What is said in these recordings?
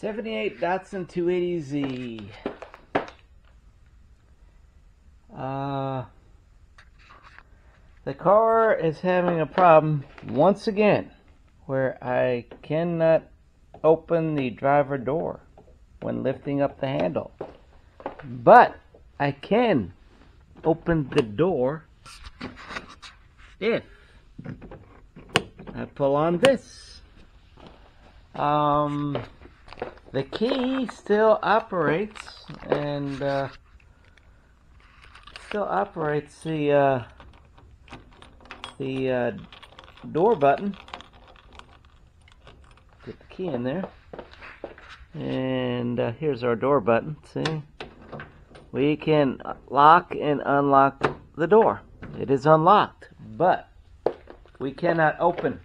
'78 Datsun 280Z. The car is having a problem once again where I cannot open the driver door when lifting up the handle. But I can open the door if I pull on this. The key still operates and the door button. Get the key in there, and here's our door button. See, we can lock and unlock the door. It is unlocked, but we cannot open.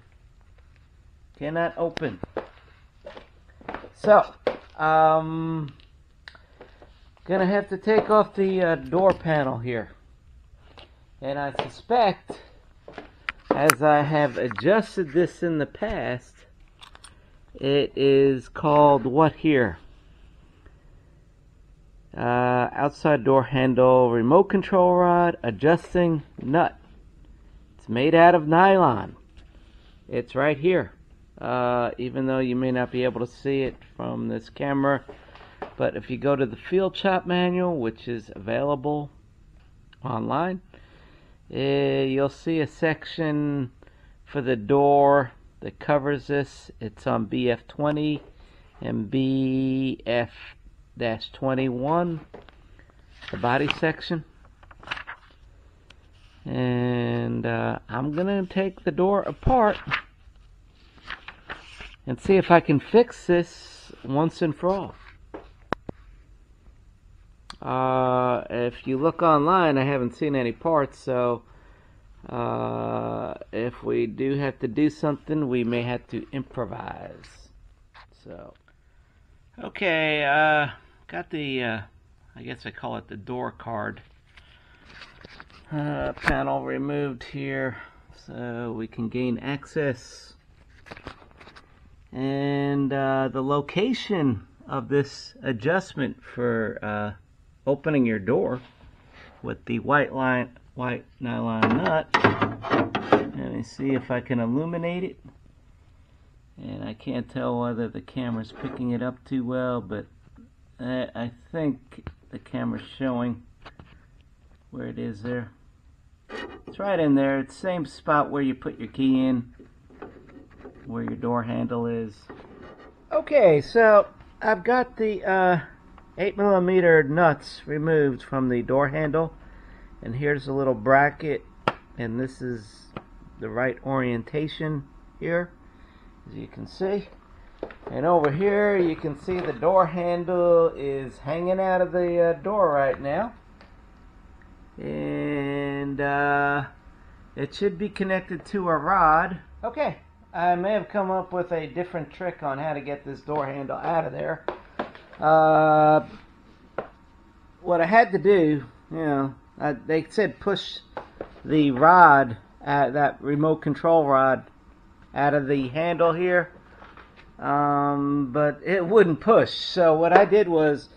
So, gonna have to take off the door panel here, and I suspect, as I have adjusted this in the past, it is called what here? Outside door handle, remote control rod, adjusting nut. It's made out of nylon. It's right here. Even though you may not be able to see it from this camera, but if you go to the field shop manual, which is available online, you'll see a section for the door that covers this. It's on BF20 and BF-21, the body section. And I'm gonna take the door apart and see if I can fix this once and for all. If you look online, I haven't seen any parts, so if we do have to do something, we may have to improvise. So, okay, got the, I guess I call it the door card panel removed here, so we can gain access. And the location of this adjustment for opening your door with the white nylon nut. Let me see if I can illuminate it. And I can't tell whether the camera's picking it up too well, but I think the camera's showing where it is there. It's right in there. It's the same spot where you put your key in, where your door handle is. Okay, so I've got the 8mm nuts removed from the door handle, and here's a little bracket, and this is the right orientation here, as you can see. And over here you can see the door handle is hanging out of the door right now, and it should be connected to a rod. Okay, I may have come up with a different trick on how to get this door handle out of there. What I had to do, they said push the rod, that remote control rod, out of the handle here, but it wouldn't push. So what I did was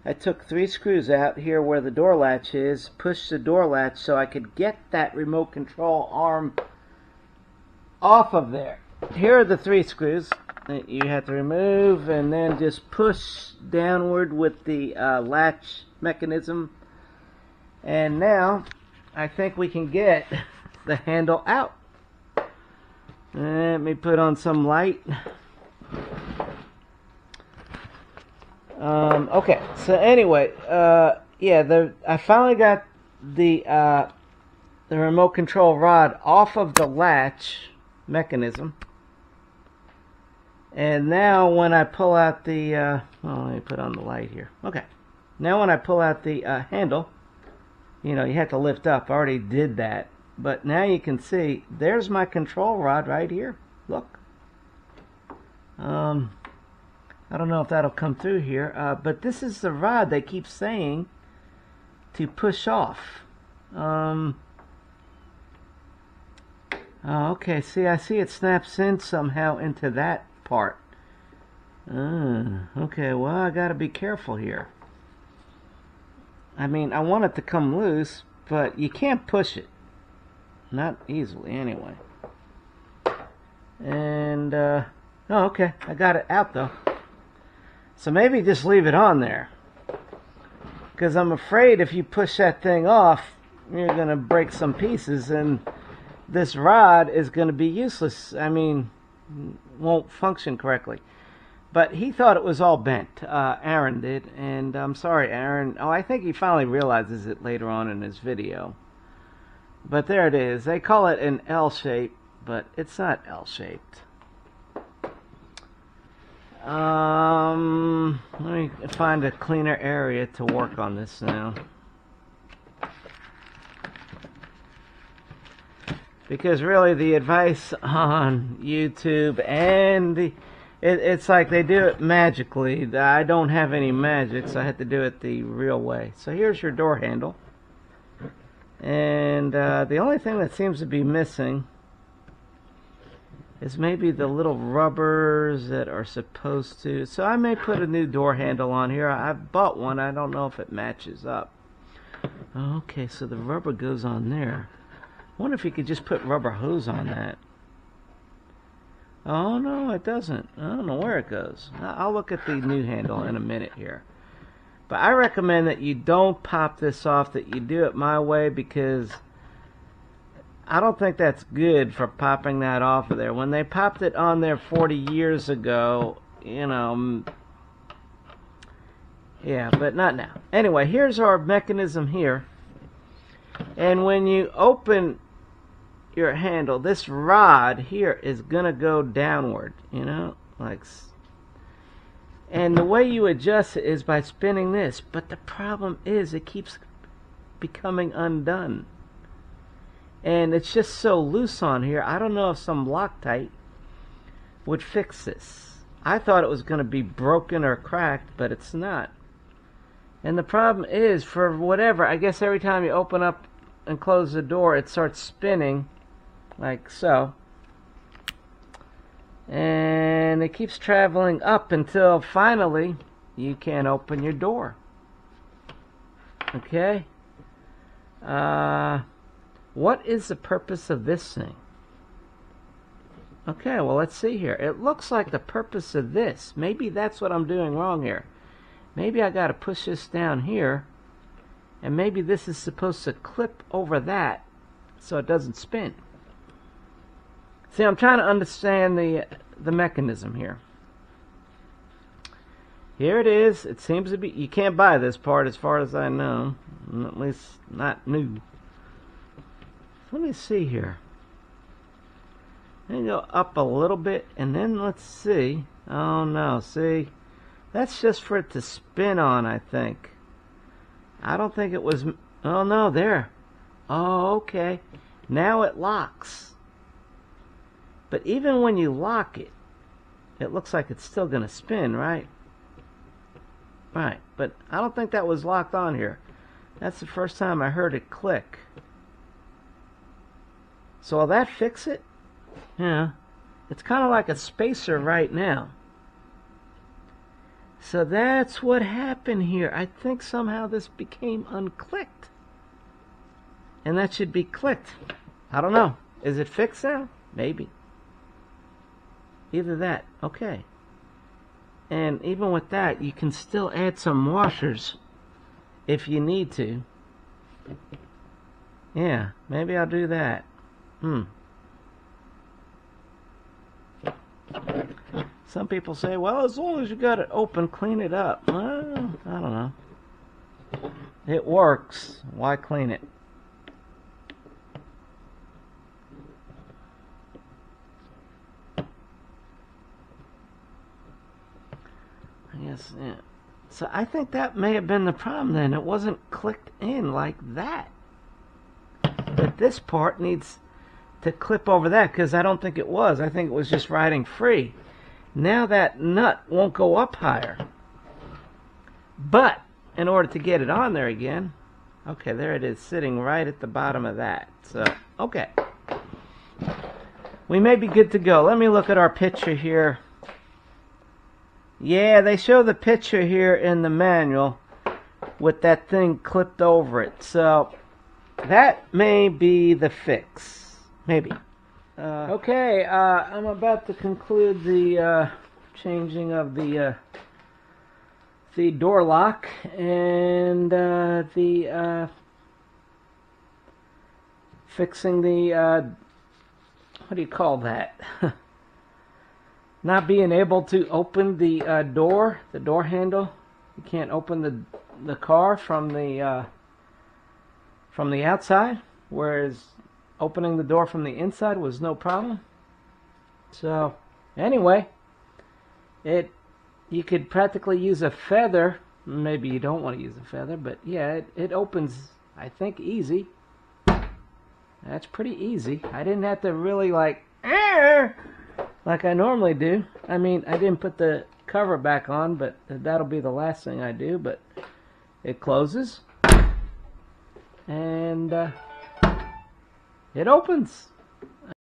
I took 3 screws out here where the door latch is, pushed the door latch so I could get that remote control arm off of there. Here are the 3 screws that you have to remove, and then just push downward with the latch mechanism, and now I think we can get the handle out. Let me put on some light. Okay, so anyway, yeah, I finally got the remote control rod off of the latch mechanism. And now when I pull out the, let me put on the light here. Okay. Now when I pull out the handle, you have to lift up. I already did that. But now you can see, there's my control rod right here. Look. I don't know if that'll come through here. But this is the rod they keep saying to push off. Okay, see, I see it snaps in somehow into that part. Okay, well, I gotta be careful here. I mean, I want it to come loose, but you can't push it. Not easily, anyway. And, oh, okay, I got it out, though. So maybe just leave it on there. Because I'm afraid if you push that thing off, you're going to break some pieces, and this rod is going to be useless. I mean, won't function correctly. But he thought it was all bent. Aaron did. And I'm sorry, Aaron. Oh, I think he finally realizes it later on in his video. But there it is. They call it an L shape, but it's not L-shaped. Let me find a cleaner area to work on this now. Because really the advice on YouTube and it's like they do it magically. I don't have any magic, so I had to do it the real way. So here's your door handle. And the only thing that seems to be missing is maybe the little rubbers that are supposed to. So I may put a new door handle on here. I've bought one. I don't know if it matches up. Okay, so the rubber goes on there. I wonder if you could just put rubber hose on that. Oh, no, it doesn't. I don't know where it goes. I'll look at the new handle in a minute here. But I recommend that you don't pop this off, that you do it my way, because I don't think that's good for popping that off of there. When they popped it on there 40 years ago, you know, yeah, but not now. Anyway, here's our mechanism here. And when you open your handle, this rod here is going to go downward, you know, like. And the way you adjust it is by spinning this. But the problem is it keeps becoming undone. And it's just so loose on here. I don't know if some Loctite would fix this. I thought it was going to be broken or cracked, but it's not. And the problem is, for whatever, I guess every time you open up and close the door, it starts spinning like so. And it keeps traveling up until finally you can't open your door. Okay? What is the purpose of this thing? Okay, well, let's see here. It looks like the purpose of this. Maybe that's what I'm doing wrong here. Maybe I got to push this down here. And maybe this is supposed to clip over that so it doesn't spin. See, I'm trying to understand the mechanism here. Here it is. It seems to be. You can't buy this part as far as I know. At least not new. Let me see here. Let me go up a little bit and then let's see. Oh no, see? That's just for it to spin on, I think. I don't think it was. Oh no, there. Oh, okay. Now it locks. But even when you lock it, it looks like it's still going to spin, right? Right, but I don't think that was locked on here. That's the first time I heard it click. So will that fix it? Yeah. It's kind of like a spacer right now. So that's what happened here. I think somehow this became unclicked. And that should be clicked. I don't know. Is it fixed now? Maybe. Either that. Okay. And even with that, you can still add some washers if you need to. Yeah, maybe I'll do that. Some people say, well, as long as you got it open, clean it up. Well, I don't know. It works. Why clean it? Yes, yeah. So I think that may have been the problem then. It wasn't clicked in like that. But this part needs to clip over that because I don't think it was. I think it was just riding free. Now that nut won't go up higher. But in order to get it on there again, okay, there it is sitting right at the bottom of that. So, okay. We may be good to go. Let me look at our picture here. Yeah, they show the picture here in the manual with that thing clipped over it. So that may be the fix. Maybe. Okay, I'm about to conclude the changing of the door lock and the fixing the what do you call that? Not being able to open the door handle. You can't open the car from the outside, whereas opening the door from the inside was no problem. So anyway, you could practically use a feather. Maybe you don't want to use a feather, but yeah, it opens, I think, easy. That's pretty easy. I didn't have to really like I normally do. I mean, I didn't put the cover back on, but that'll be the last thing I do. But it closes and it opens.